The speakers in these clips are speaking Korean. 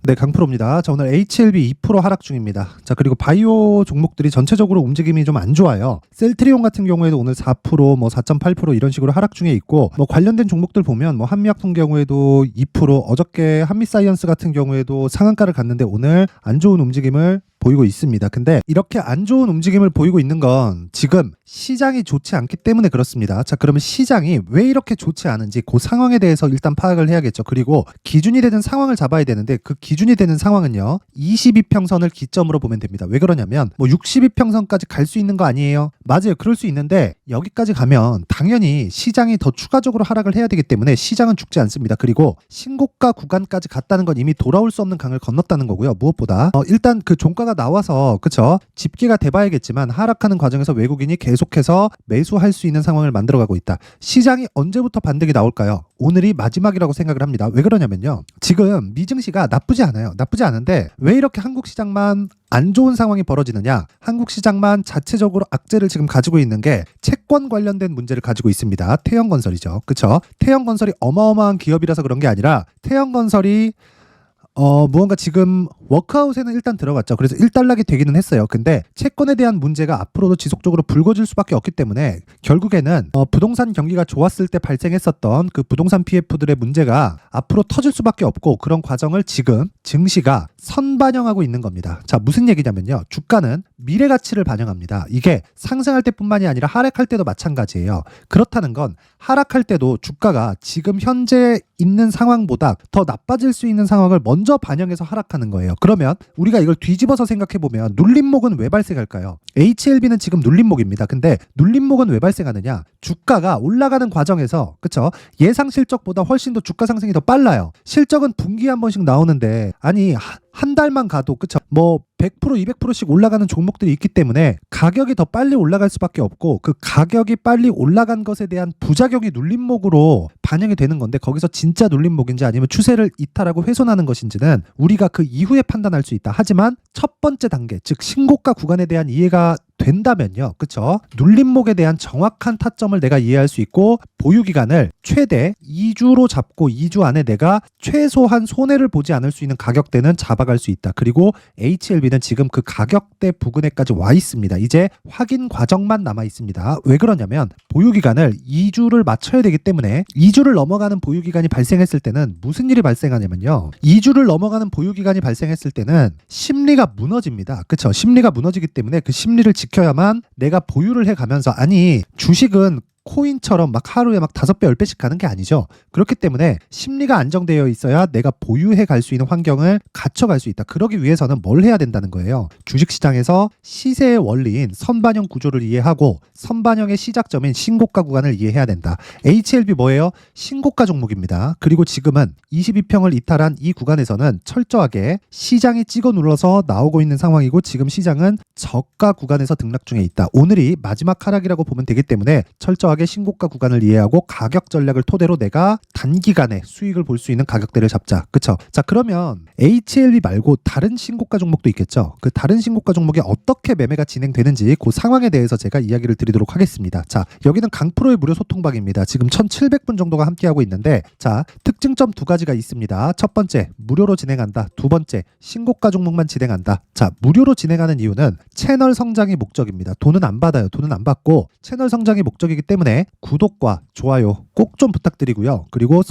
네, 강프로입니다. 자, 오늘 HLB 2% 하락 중입니다. 자, 그리고 바이오 종목들이 전체적으로 움직임이 좀 안 좋아요. 셀트리온 같은 경우에도 오늘 4%, 뭐 4.8% 이런 식으로 하락 중에 있고, 뭐 관련된 종목들 보면 뭐 한미약품 경우에도 2%, 어저께 한미사이언스 같은 경우에도 상한가를 갔는데 오늘 안 좋은 움직임을 보이고 있습니다. 근데 이렇게 안 좋은 움직임을 보이고 있는 건 지금 시장이 좋지 않기 때문에 그렇습니다. 자, 그러면 시장이 왜 이렇게 좋지 않은지 그 상황에 대해서 일단 파악을 해야겠죠. 그리고 기준이 되는 상황을 잡아야 되는데 그 기준이 되는 상황은요, 22평선을 기점으로 보면 됩니다. 왜 그러냐면 뭐 62평선까지 갈 수 있는 거 아니에요? 맞아요. 그럴 수 있는데 여기까지 가면 당연히 시장이 더 추가적으로 하락을 해야 되기 때문에 시장은 죽지 않습니다. 그리고 신고가 구간까지 갔다는 건 이미 돌아올 수 없는 강을 건넜다는 거고요. 무엇보다 일단 그 종가가 나와서 그쵸, 집계가 돼봐야겠지만 하락하는 과정에서 외국인이 계속해서 매수할 수 있는 상황을 만들어가고 있다. 시장이 언제부터 반등이 나올까요? 오늘이 마지막이라고 생각을 합니다. 왜 그러냐면요, 지금 미증시가 나쁘지 않아요. 나쁘지 않은데 왜 이렇게 한국 시장만 안 좋은 상황이 벌어지느냐? 한국 시장만 자체적으로 악재를 지금 가지고 있는 게 채권 관련된 문제를 가지고 있습니다. 태형건설이죠. 그쵸? 태형건설이 어마어마한 기업이라서 그런 게 아니라 태형건설이 무언가 지금 워크아웃에는 일단 들어갔죠. 그래서 일단락이 되기는 했어요. 근데 채권에 대한 문제가 앞으로도 지속적으로 불거질 수밖에 없기 때문에 결국에는 부동산 경기가 좋았을 때 발생했었던 그 부동산 PF들의 문제가 앞으로 터질 수밖에 없고, 그런 과정을 지금 증시가 선반영하고 있는 겁니다. 자, 무슨 얘기냐면요, 주가는 미래 가치를 반영합니다. 이게 상승할 때뿐만이 아니라 하락할 때도 마찬가지예요. 그렇다는 건 하락할 때도 주가가 지금 현재 있는 상황보다 더 나빠질 수 있는 상황을 먼저 반영해서 하락하는 거예요. 그러면 우리가 이걸 뒤집어서 생각해보면 눌림목은 왜 발생할까요? HLB는 지금 눌림목입니다. 근데 눌림목은 왜 발생하느냐? 주가가 올라가는 과정에서, 그쵸? 예상 실적보다 훨씬 더 주가 상승이 더 빨라요. 실적은 분기에 한 번씩 나오는데, 아니 한 달만 가도, 그쵸? 뭐 100%, 200%씩 올라가는 종목들이 있기 때문에 가격이 더 빨리 올라갈 수밖에 없고, 그 가격이 빨리 올라간 것에 대한 부작용이 눌림목으로 반영이 되는 건데, 거기서 진짜 눌림목인지 아니면 추세를 이탈하고 훼손하는 것인지는 우리가 그 이후에 판단할 수 있다. 하지만 첫 번째 단계, 즉 신고가 구간에 대한 이해가 된다면요, 그쵸? 눌림목에 대한 정확한 타점을 내가 이해할 수 있고, 보유기간을 최대 2주로 잡고 2주 안에 내가 최소한 손해를 보지 않을 수 있는 가격대는 잡아갈 수 있다. 그리고 HLB는 지금 그 가격대 부근에까지 와 있습니다. 이제 확인 과정만 남아 있습니다. 왜 그러냐면 보유기간을 2주를 맞춰야 되기 때문에 2주를 넘어가는 보유기간이 발생했을 때는 무슨 일이 발생하냐면요, 2주를 넘어가는 보유기간이 발생했을 때는 심리가 무너집니다. 그쵸? 심리가 무너지기 때문에 그 심리를 지켜야만 내가 보유를 해가면서, 아니 주식은 코인처럼 막 하루에 막 5배, 10배씩 가는 게 아니죠. 그렇기 때문에 심리가 안정되어 있어야 내가 보유해 갈 수 있는 환경을 갖춰갈 수 있다. 그러기 위해서는 뭘 해야 된다는 거예요? 주식시장에서 시세의 원리인 선반영 구조를 이해하고 선반영의 시작점인 신고가 구간을 이해해야 된다. HLB 뭐예요? 신고가 종목입니다. 그리고 지금은 22평을 이탈한 이 구간에서는 철저하게 시장이 찍어 눌러서 나오고 있는 상황이고, 지금 시장은 저가 구간에서 등락 중에 있다. 오늘이 마지막 하락이라고 보면 되기 때문에 철저하게 신고가 구간을 이해하고 가격 전략을 토대로 내가 단기간에 수익을 볼 수 있는 가격대를 잡자. 그쵸? 자, 그러면 HLB 말고 다른 신고가 종목도 있겠죠? 그 다른 신고가 종목이 어떻게 매매가 진행되는지 그 상황에 대해서 제가 이야기를 드리도록 하겠습니다. 자, 여기는 강프로의 무료 소통방입니다. 지금 1700분 정도가 함께하고 있는데, 자, 특징점 두 가지가 있습니다. 첫 번째, 무료로 진행한다. 두 번째, 신고가 종목만 진행한다. 자, 무료로 진행하는 이유는 채널 성장이 목적입니다. 돈은 안 받아요. 돈은 안 받고 채널 성장이 목적이기 때문에 구독과 좋아요 꼭 좀 부탁드리고요. 그리고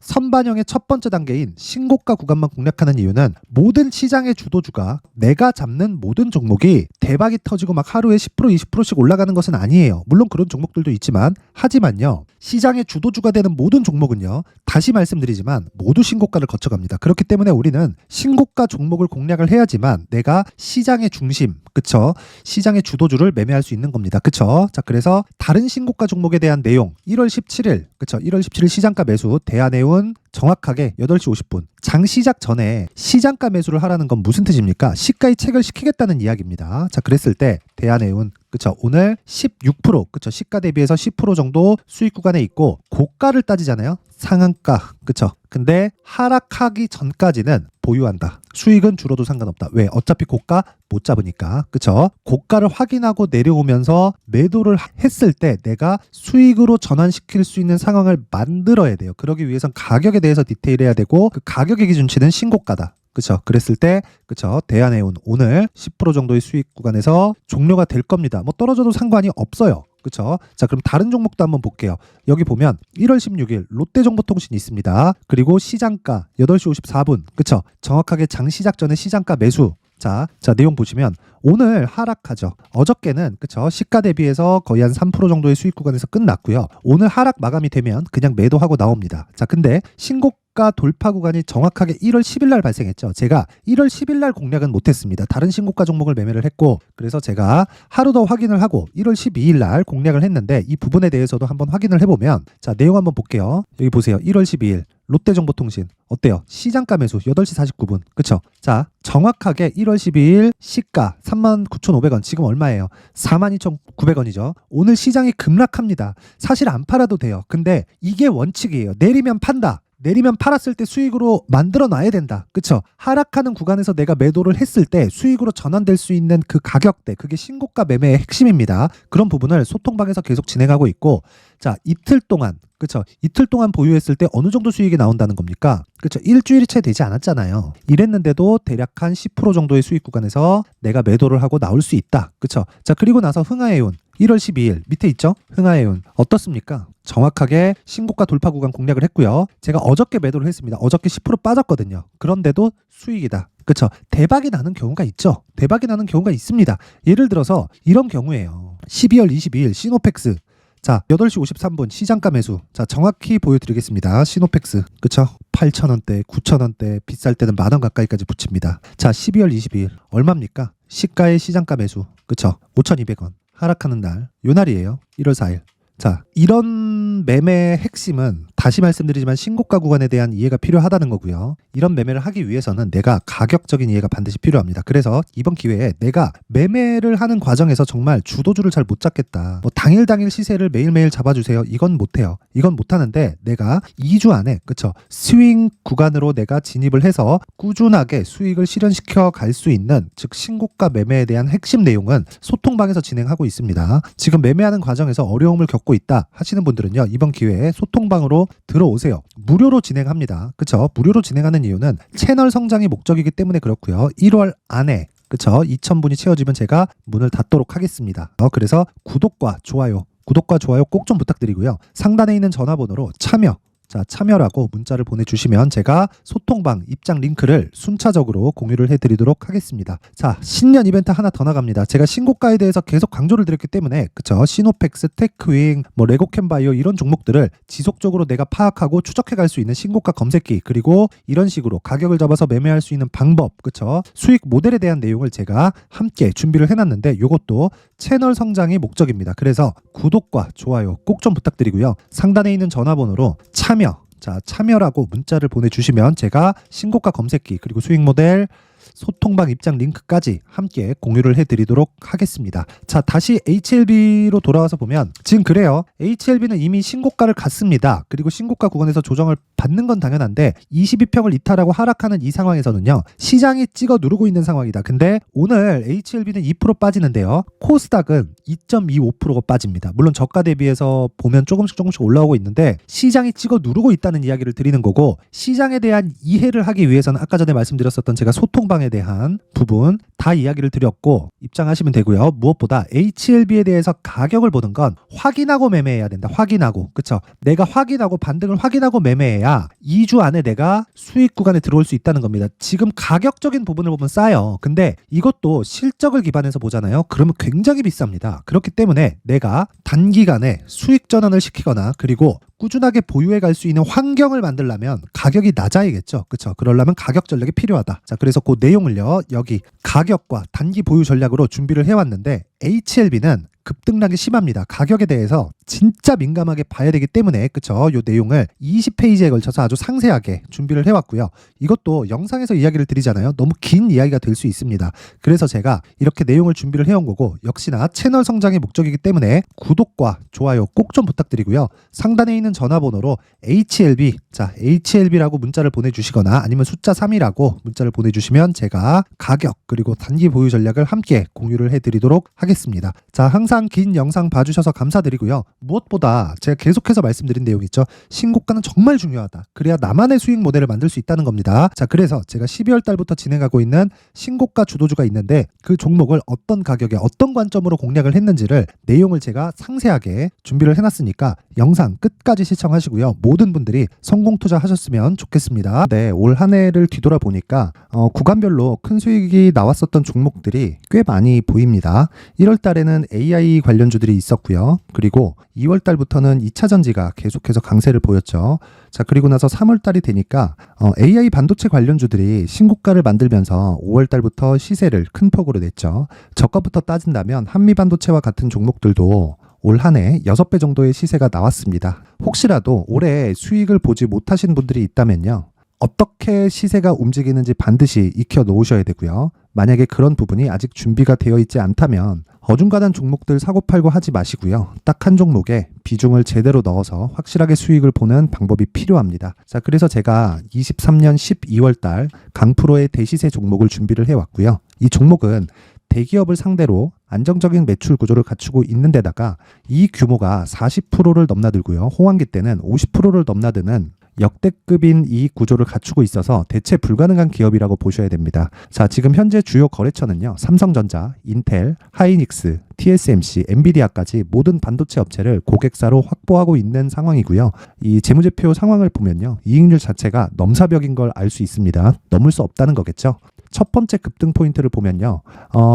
선반영의 첫 번째 단계인 신고가 구간만 공략하는 이유는 모든 시장의 주도주가 내가 잡는 모든 종목이 대박이 터지고 막 하루에 10%, 20%씩 올라가는 것은 아니에요. 물론 그런 종목들도 있지만, 하지만요, 시장의 주도주가 되는 모든 종목은요, 다시 말씀드리지만 모두 신고가를 거쳐갑니다. 그렇기 때문에 우리는 신고가 종목을 공략을 해야지만 내가 시장의 중심, 그쵸? 시장의 주도주를 매매할 수 있는 겁니다. 그쵸? 자, 그래서 다른 신고가 종목에 대한 내용 1월 17일, 그쵸? 1월 17일 시장가 매수 대한해운 정확하게 8시 50분 장 시작 전에 시장가 매수를 하라는 건 무슨 뜻입니까? 시가에 체결시키겠다는 이야기입니다. 자, 그랬을 때 대한해운, 그쵸, 오늘 16%, 그쵸, 시가 대비해서 10% 정도 수익 구간에 있고, 고가를 따지잖아요. 상한가, 그쵸. 근데 하락하기 전까지는 보유한다. 수익은 줄어도 상관없다. 왜? 어차피 고가 못 잡으니까. 그쵸? 고가를 확인하고 내려오면서 매도를 했을 때 내가 수익으로 전환시킬 수 있는 상황을 만들어야 돼요. 그러기 위해선 가격에 대해서 디테일해야 되고, 그 가격의 기준치는 신고가다. 그쵸? 그랬을 때, 그쵸? 대한해운 오늘 10% 정도의 수익 구간에서 종료가 될 겁니다. 뭐 떨어져도 상관이 없어요. 그쵸? 자, 그럼 다른 종목도 한번 볼게요. 여기 보면 1월 16일 롯데정보통신이 있습니다. 그리고 시장가 8시 54분. 그쵸? 정확하게 장 시작 전에 시장가 매수. 자, 내용 보시면 오늘 하락하죠. 어저께는 그쵸? 시가 대비해서 거의 한 3% 정도의 수익 구간에서 끝났고요. 오늘 하락 마감이 되면 그냥 매도하고 나옵니다. 자, 근데 신고가 돌파 구간이 정확하게 1월 10일 날 발생했죠. 제가 1월 10일 날 공략은 못했습니다. 다른 신고가 종목을 매매를 했고, 그래서 제가 하루 더 확인을 하고 1월 12일 날 공략을 했는데 이 부분에 대해서도 한번 확인을 해보면, 자, 내용 한번 볼게요. 여기 보세요. 1월 12일 롯데정보통신 어때요? 시장가 매수 8시 49분. 그쵸? 자, 정확하게 1월 12일 시가 39,500원. 지금 얼마예요? 42,900원이죠. 오늘 시장이 급락합니다. 사실 안 팔아도 돼요. 근데 이게 원칙이에요. 내리면 판다. 내리면 팔았을 때 수익으로 만들어 놔야 된다. 그쵸? 하락하는 구간에서 내가 매도를 했을 때 수익으로 전환될 수 있는 그 가격대, 그게 신고가 매매의 핵심입니다. 그런 부분을 소통방에서 계속 진행하고 있고, 자, 이틀 동안, 그쵸? 이틀 동안 보유했을 때 어느 정도 수익이 나온다는 겁니까? 그쵸? 일주일이 채 되지 않았잖아요. 이랬는데도 대략 한 10% 정도의 수익 구간에서 내가 매도를 하고 나올 수 있다. 그쵸? 자, 그리고 나서 흥하해운 1월 12일 밑에 있죠? 흥하해운 어떻습니까? 정확하게 신고가 돌파 구간 공략을 했고요. 제가 어저께 매도를 했습니다. 어저께 10% 빠졌거든요. 그런데도 수익이다. 그쵸? 대박이 나는 경우가 있죠. 대박이 나는 경우가 있습니다. 예를 들어서 이런 경우에요. 12월 22일 시노펙스. 자, 8시 53분 시장가 매수. 자, 정확히 보여드리겠습니다. 시노펙스. 그쵸? 8,000원대, 9,000원대, 비쌀 때는 만원 가까이까지 붙입니다. 자, 12월 22일 얼마입니까? 시가의 시장가 매수. 그쵸? 5,200원. 하락하는 날. 요 날이에요. 1월 4일. 자, 이런 매매의 핵심은 다시 말씀드리지만 신고가 구간에 대한 이해가 필요하다는 거고요. 이런 매매를 하기 위해서는 내가 가격적인 이해가 반드시 필요합니다. 그래서 이번 기회에 내가 매매를 하는 과정에서 정말 주도주를 잘 못 잡겠다. 뭐 당일 시세를 매일매일 잡아주세요. 이건 못해요. 이건 못하는데 내가 2주 안에 그쵸? 스윙 구간으로 내가 진입을 해서 꾸준하게 수익을 실현시켜 갈 수 있는 즉 신고가 매매에 대한 핵심 내용은 소통방에서 진행하고 있습니다. 지금 매매하는 과정에서 어려움을 겪고 있다 하시는 분들은요. 이번 기회에 소통방으로 들어오세요. 무료로 진행합니다. 그쵸? 무료로 진행하는 이유는 채널 성장이 목적이기 때문에 그렇고요. 1월 안에 그쵸? 2,000분이 채워지면 제가 문을 닫도록 하겠습니다. 그래서 구독과 좋아요 꼭 좀 부탁드리고요. 상단에 있는 전화번호로 참여라고 문자를 보내주시면 제가 소통방 입장 링크를 순차적으로 공유를 해드리도록 하겠습니다. 자, 신년 이벤트 하나 더 나갑니다. 제가 신고가에 대해서 계속 강조를 드렸기 때문에 그쵸? 시노펙스, 테크윙, 뭐 레고캠바이오 이런 종목들을 지속적으로 내가 파악하고 추적해 갈 수 있는 신고가 검색기, 그리고 이런 식으로 가격을 잡아서 매매할 수 있는 방법, 그쵸? 수익 모델에 대한 내용을 제가 함께 준비를 해놨는데 이것도 채널 성장이 목적입니다. 그래서 구독과 좋아요 꼭 좀 부탁드리고요. 상단에 있는 전화번호로 참여라고 문자를 보내주시면 제가 신고가 검색기 그리고 수익 모델 소통방 입장 링크까지 함께 공유를 해드리도록 하겠습니다. 자, 다시 HLB로 돌아와서 보면 지금 그래요. HLB는 이미 신고가를 갔습니다. 그리고 신고가 구간에서 조정을 받는 건 당연한데 22평을 이탈하고 하락하는 이 상황에서는요. 시장이 찍어 누르고 있는 상황이다. 근데 오늘 HLB는 2% 빠지는데요. 코스닥은 2.25%가 빠집니다. 물론 저가 대비해서 보면 조금씩 올라오고 있는데 시장이 찍어 누르고 있다는 이야기를 드리는 거고, 시장에 대한 이해를 하기 위해서는 아까 전에 말씀드렸었던 제가 소통방에 대한 부분 다 이야기를 드렸고 입장하시면 되고요. 무엇보다 HLB에 대해서 가격을 보는 건 확인하고 매매해야 된다. 확인하고. 그쵸? 내가 확인하고 반등을 확인하고 매매해야 2주 안에 내가 수익 구간에 들어올 수 있다는 겁니다. 지금 가격적인 부분을 보면 싸요. 근데 이것도 실적을 기반해서 보잖아요. 그러면 굉장히 비쌉니다. 그렇기 때문에 내가 단기간에 수익 전환을 시키거나 그리고 꾸준하게 보유해 갈 수 있는 환경을 만들려면 가격이 낮아야겠죠. 그렇죠? 그러려면 가격 전략이 필요하다. 자, 그래서 그 내용을요. 여기 가격과 단기 보유 전략으로 준비를 해왔는데 HLB는 급등락이 심합니다. 가격에 대해서 진짜 민감하게 봐야 되기 때문에 그쵸? 요 내용을 20페이지에 걸쳐서 아주 상세하게 준비를 해왔고요. 이것도 영상에서 이야기를 드리잖아요. 너무 긴 이야기가 될 수 있습니다. 그래서 제가 이렇게 내용을 준비를 해온 거고 역시나 채널 성장이 목적이기 때문에 구독과 좋아요 꼭 좀 부탁드리고요. 상단에 있는 전화번호로 HLB, 자 HLB라고 문자를 보내주시거나 아니면 숫자 3이라고 문자를 보내주시면 제가 가격 그리고 단기 보유 전략을 함께 공유를 해드리도록 하겠습니다. 자, 항상 항상 긴 영상 봐주셔서 감사드리고요. 무엇보다 제가 계속해서 말씀드린 내용 있죠. 신고가는 정말 중요하다. 그래야 나만의 수익 모델을 만들 수 있다는 겁니다. 자, 그래서 제가 12월 달부터 진행하고 있는 신고가 주도주가 있는데 그 종목을 어떤 가격에 어떤 관점으로 공략을 했는지를 내용을 제가 상세하게 준비를 해놨으니까 영상 끝까지 시청하시고요. 모든 분들이 성공 투자하셨으면 좋겠습니다. 네, 올 한 해를 뒤돌아보니까 구간별로 큰 수익이 나왔었던 종목들이 꽤 많이 보입니다. 1월 달에는 AI 관련주들이 있었고요. 그리고 2월 달부터는 2차 전지가 계속해서 강세를 보였죠. 자, 그리고 나서 3월 달이 되니까 AI 반도체 관련주들이 신고가를 만들면서 5월 달부터 시세를 큰 폭으로 냈죠. 저가부터 따진다면 한미반도체와 같은 종목들도 올 한 해 6배 정도의 시세가 나왔습니다. 혹시라도 올해 수익을 보지 못하신 분들이 있다면요. 어떻게 시세가 움직이는지 반드시 익혀 놓으셔야 되고요. 만약에 그런 부분이 아직 준비가 되어 있지 않다면 어중간한 종목들 사고팔고 하지 마시고요. 딱 한 종목에 비중을 제대로 넣어서 확실하게 수익을 보는 방법이 필요합니다. 자, 그래서 제가 23년 12월 달 강프로의 대시세 종목을 준비를 해왔고요. 이 종목은 대기업을 상대로 안정적인 매출 구조를 갖추고 있는 데다가 이 규모가 40%를 넘나들고요. 호황기 때는 50%를 넘나드는 역대급인 이익 구조를 갖추고 있어서 대체 불가능한 기업이라고 보셔야 됩니다. 자, 지금 현재 주요 거래처는요. 삼성전자, 인텔, 하이닉스, TSMC, 엔비디아까지 모든 반도체 업체를 고객사로 확보하고 있는 상황이고요. 이 재무제표 상황을 보면요. 이익률 자체가 넘사벽인 걸 알 수 있습니다. 넘을 수 없다는 거겠죠. 첫 번째 급등 포인트를 보면요.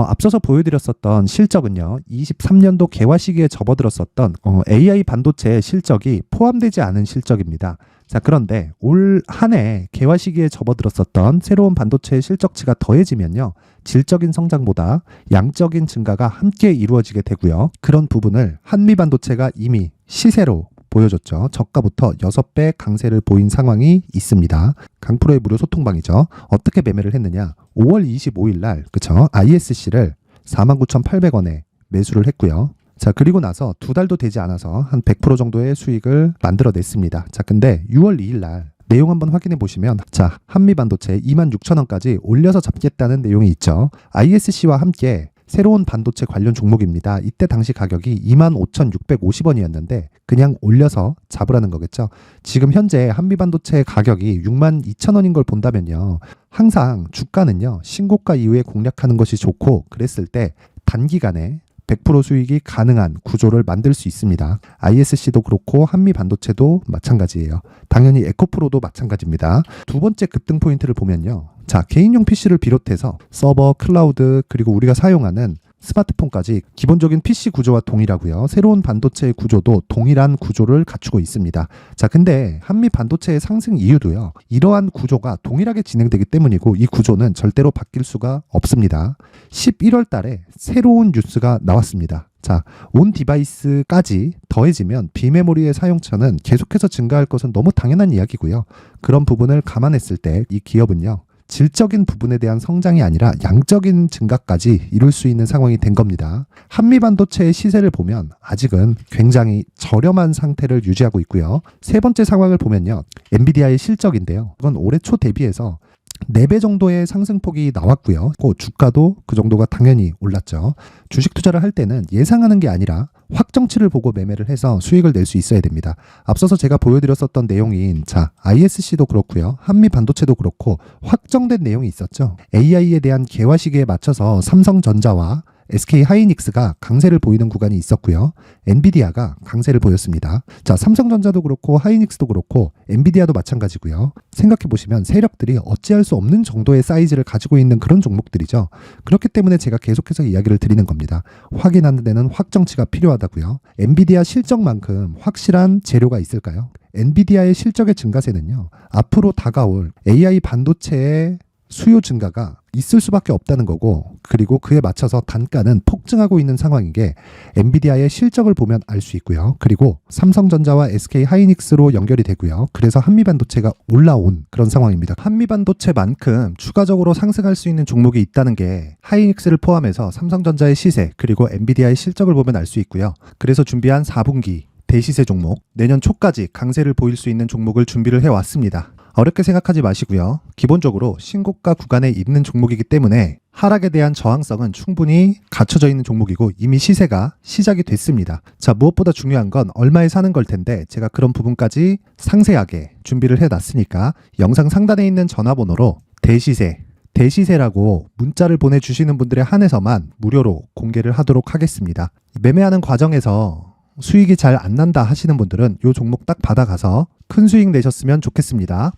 앞서서 보여드렸었던 실적은요. 23년도 개화 시기에 접어들었었던 AI 반도체의 실적이 포함되지 않은 실적입니다. 자, 그런데 올 한 해 개화 시기에 접어들었었던 새로운 반도체의 실적치가 더해지면요. 질적인 성장보다 양적인 증가가 함께 이루어지게 되고요. 그런 부분을 한미반도체가 이미 시세로 보여줬죠. 저가부터 6배 강세를 보인 상황이 있습니다. 강프로의 무료 소통방이죠. 어떻게 매매를 했느냐. 5월 25일 날 그쵸? ISC를 49,800원에 매수를 했고요. 자, 그리고 나서 2달도 되지 않아서 한 100% 정도의 수익을 만들어냈습니다. 자, 근데 6월 2일 날 내용 한번 확인해 보시면 자, 한미반도체 26,000원까지 올려서 잡겠다는 내용이 있죠. ISC와 함께 새로운 반도체 관련 종목입니다. 이때 당시 가격이 25,650원이었는데 그냥 올려서 잡으라는 거겠죠. 지금 현재 한미반도체 가격이 62,000원인 걸 본다면요. 항상 주가는요. 신고가 이후에 공략하는 것이 좋고 그랬을 때 단기간에 100% 수익이 가능한 구조를 만들 수 있습니다. ISC도 그렇고 한미반도체도 마찬가지예요. 당연히 에코프로도 마찬가지입니다. 두 번째 급등 포인트를 보면요. 자, 개인용 PC를 비롯해서 서버, 클라우드, 그리고 우리가 사용하는 스마트폰까지 기본적인 PC 구조와 동일하고요. 새로운 반도체의 구조도 동일한 구조를 갖추고 있습니다. 자, 근데 한미 반도체의 상승 이유도요. 이러한 구조가 동일하게 진행되기 때문이고 이 구조는 절대로 바뀔 수가 없습니다. 11월 달에 새로운 뉴스가 나왔습니다. 자, 온 디바이스까지 더해지면 비메모리의 사용처는 계속해서 증가할 것은 너무 당연한 이야기고요. 그런 부분을 감안했을 때 이 기업은요. 질적인 부분에 대한 성장이 아니라 양적인 증가까지 이룰 수 있는 상황이 된 겁니다. 한미반도체의 시세를 보면 아직은 굉장히 저렴한 상태를 유지하고 있고요. 세 번째 상황을 보면요. 엔비디아의 실적인데요. 그건 올해 초 대비해서 4배 정도의 상승폭이 나왔고요. 주가도 그 정도가 당연히 올랐죠. 주식 투자를 할 때는 예상하는 게 아니라 확정치를 보고 매매를 해서 수익을 낼 수 있어야 됩니다. 앞서서 제가 보여드렸었던 내용인 자, ISC도 그렇고요. 한미 반도체도 그렇고 확정된 내용이 있었죠. AI에 대한 개화 시기에 맞춰서 삼성전자와 SK 하이닉스가 강세를 보이는 구간이 있었고요. 엔비디아가 강세를 보였습니다. 자, 삼성전자도 그렇고 하이닉스도 그렇고 엔비디아도 마찬가지고요. 생각해 보시면 세력들이 어찌할 수 없는 정도의 사이즈를 가지고 있는 그런 종목들이죠. 그렇기 때문에 제가 계속해서 이야기를 드리는 겁니다. 확인하는 데는 확정치가 필요하다고요. 엔비디아 실적만큼 확실한 재료가 있을까요? 엔비디아의 실적의 증가세는요. 앞으로 다가올 AI 반도체의 수요 증가가 있을 수밖에 없다는 거고 그리고 그에 맞춰서 단가는 폭증하고 있는 상황인 게 엔비디아의 실적을 보면 알 수 있고요. 그리고 삼성전자와 SK 하이닉스로 연결이 되고요. 그래서 한미반도체가 올라온 그런 상황입니다. 한미반도체만큼 추가적으로 상승할 수 있는 종목이 있다는 게 하이닉스를 포함해서 삼성전자의 시세 그리고 엔비디아의 실적을 보면 알 수 있고요. 그래서 준비한 4분기 대시세 종목 내년 초까지 강세를 보일 수 있는 종목을 준비를 해왔습니다. 어렵게 생각하지 마시고요. 기본적으로 신고가 구간에 있는 종목이기 때문에 하락에 대한 저항성은 충분히 갖춰져 있는 종목이고 이미 시세가 시작이 됐습니다. 자, 무엇보다 중요한 건 얼마에 사는 걸 텐데 제가 그런 부분까지 상세하게 준비를 해놨으니까 영상 상단에 있는 전화번호로 대시세라고 문자를 보내주시는 분들에 한해서만 무료로 공개를 하도록 하겠습니다. 매매하는 과정에서 수익이 잘 안 난다 하시는 분들은 이 종목 딱 받아가서 큰 수익 내셨으면 좋겠습니다.